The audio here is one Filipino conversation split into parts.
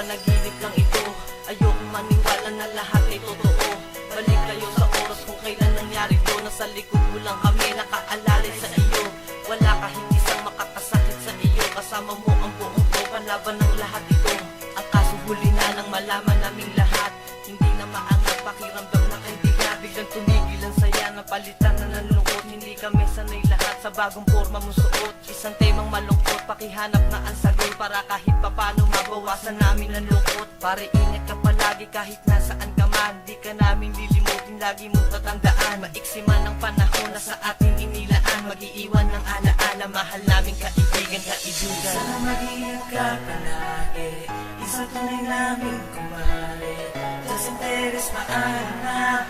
panaginip lang ito. Ayokong maniwala na lahat ay totoo. Balik kayo sa oras kung kailan nangyari to. Nasa likod mo lang kami, nakaalalay sa iyo. Wala kahit isang makakasakit sa iyo. Kasama mo ang buong ko, panlaban ng lahat ito. Ang kaso huli na nang malaman naming lahat. Hindi na maangat pakiramdam na kaibigan. Biglang tumigil ang saya na palitan na nalungkot. Hindi kami sanay lahat sa bagong forma mong suot. Isang temang malungkot, pakihanap na ang sagot. Para kahit papano mabawasan namin ang lungkot. Pare ingat ka palagi kahit nasaan ka man. Di ka namin lilimutin, lagi mong tatandaan. Maiksi man ang panahon na sa ating inilaan. Mag-iiwan ng alaala, mahal namin kaibigan, kaibigan. Sana mag-iingat ka palagi, isang tunay namin kumare. Justin Perez, paalam na,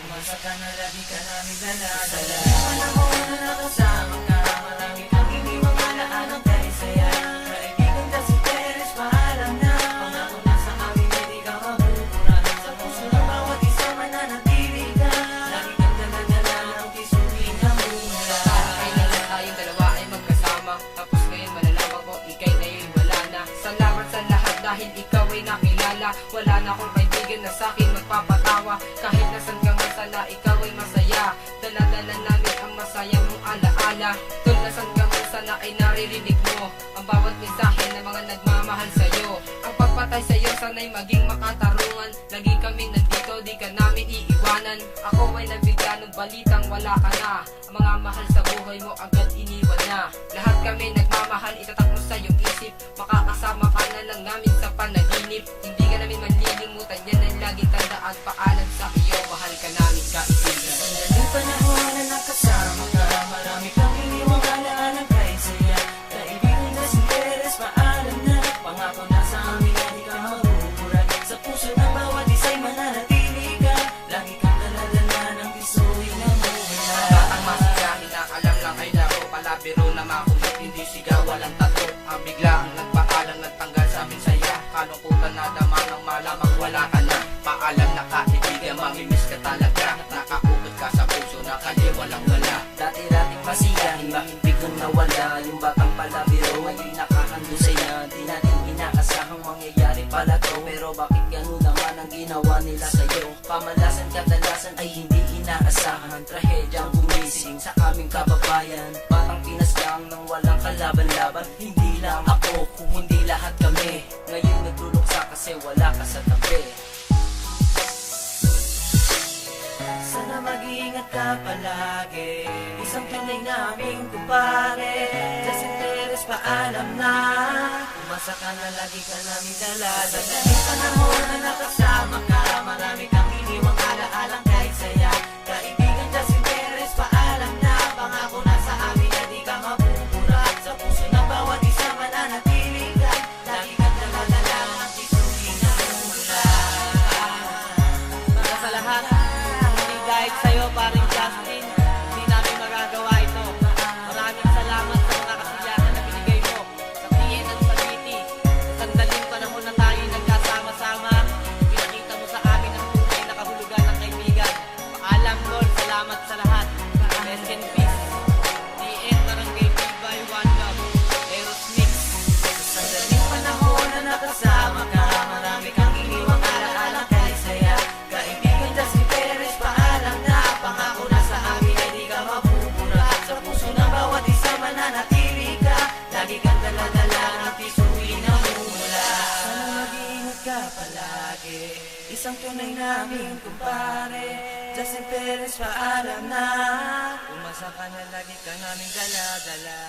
umasa ka na, lagi ka namin dala-dala. Panahon na nakasama ka, marami kang iniwang alaalang kay saya. Kaibigan Justin Perez, paalam na, pangako na sa amin, hindi ka mabubura. Sa puso ng bawat isa mananatili ka, lagi kang dala-dala ng tisuhin na mula. Kailangan tayong dalawa ay magkasama, tapos ngayon malalaman ko ikay na yun wala na. Salamat sa lahat dahil ikaw ay nakilala. Wala na akong kaibigan na sa'kin magpapatawa. Kahit nasan ka man sana ikaw ay masaya. Dala-dala namin ang masaya mong alaala. Tol nasan ka man sana ay naririnig mo ang bawat mensahe ng mga nagmamahal sa'yo. Ang pagpatay sa'yo sana'y maging makatarungan. Lagi kami nandito, di ka namin iiwanan. Ako ay nabigyan ng balitang wala ka na. Ang mga mahal sa buhay mo agad iniwan na. Lahat kami nagmamahal, itatak mo sa iyong isip. Makakasama ka na lang namin sa panaginip. Hindi ka namin manlilimutan, yan ang laging tandaan. Paalam sa iyo, mahal ka namin kaibigan. Sandaling panahon na nakasama ka, marami kang iniwang alaalang kay saya. Kaibigan Justin Perez, paalam na, pangako na sa amin na di ka mabubura. Sa puso ng bawat isa'y mananatili ka, lagi kang dala-dala ng tisuhin na mula. Batang masigahin na alam lang ay laro. Palabiro na makulit, hindi sigaw, walang tato. Ang biglaang nagpaalam, nagtanggal sa aming saya. Kalungkutan na dama ng malamang wala ka na. Paalam na kaibigan, mamimiss ka talaga. Nakaukot ka sa puso na kanya walang wala. Dati-dating masigahin, bakit biglang nawala? Yung batang palabiro, ngayon nakahandusay na. Di natin inaasahang mangyayari pala to. Pero bakit gano'n naman ang ginawa nila sa'yo? Pamalasan kadalasan ay hindi inaasahan. Trahedyang gumising sa aming kababayan. Batang Pinas lang nang walang kalaban-laban. Hindi lang ako, kung hindi lahat kami. Ngayon nagluluksa kasi wala ka sa tabi. Sana mag-iingat ka palagi, isang tunay naming kumpare. Justin Perez, paalam na, umasa ka na, lagi ka namin dala-dala. Sandaling panahon na nakasama ka, marami kang iniwang alaalang kay saya. Kaibigan Justin Perez, paalam na, pangako na sa amin na di ka mabubura. Sa puso ng bawat isa mananatili ka, lagi kang dala-dala ng tisuhin na mula. Para sa lahat, hindi dahil sa'yo paring Justin, hindi namin magagawa ito. Maraming salamat sa mga kasiyahan na binigay mo sa TN at sa City. Sa sandaling panahon na tayo nagkasama-sama, pinakita mo sa amin ang tunay na kahulugan ng kaibigan. Paalam, Lord, salamat sa lahat. Rest in peace. TN Barangay Tibay, One Love, Eros Mix. Sandaling panahon na nakasama ka, marami kang iniwang alaalang kay saya. Kaibigan Justin Perez, paalam na, pangako na sa amin ay di ka mabubura. Sa puso ng bawat isa mananatili ka, lagi kang dala-dala ng tisuhin na mula. Sana mag-iingat ka palagi, isang tunay naming kumpare. Justin Perez, paalam na, umasa ka na, lagi ka namin dala-dala.